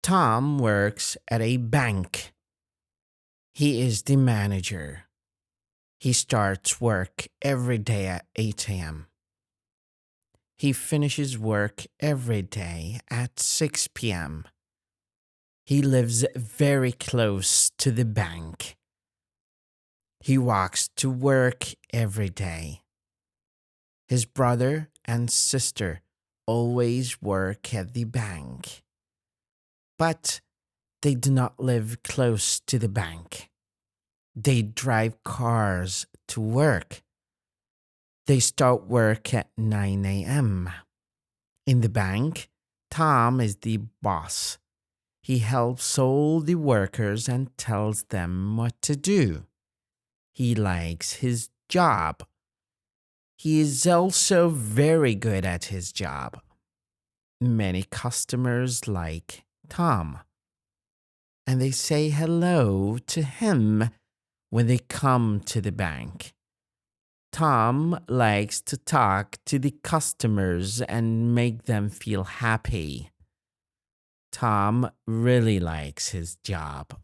Tom works at a bank. He is the manager. He starts work every day at 8 a.m. He finishes work every day at 6 p.m. He lives very close to the bank. He walks to work every day. His brother and sister always work at the bank, but they do not live close to the bank. They drive cars to work. They start work at 9 a.m. In the bank, Tom is the boss. He helps all the workers and tells them what to do. He likes his job. He is also very good at his job. Many customers like Tom, and they say hello to him when they come to the bank. Tom likes to talk to the customers and make them feel happy. Tom really likes his job.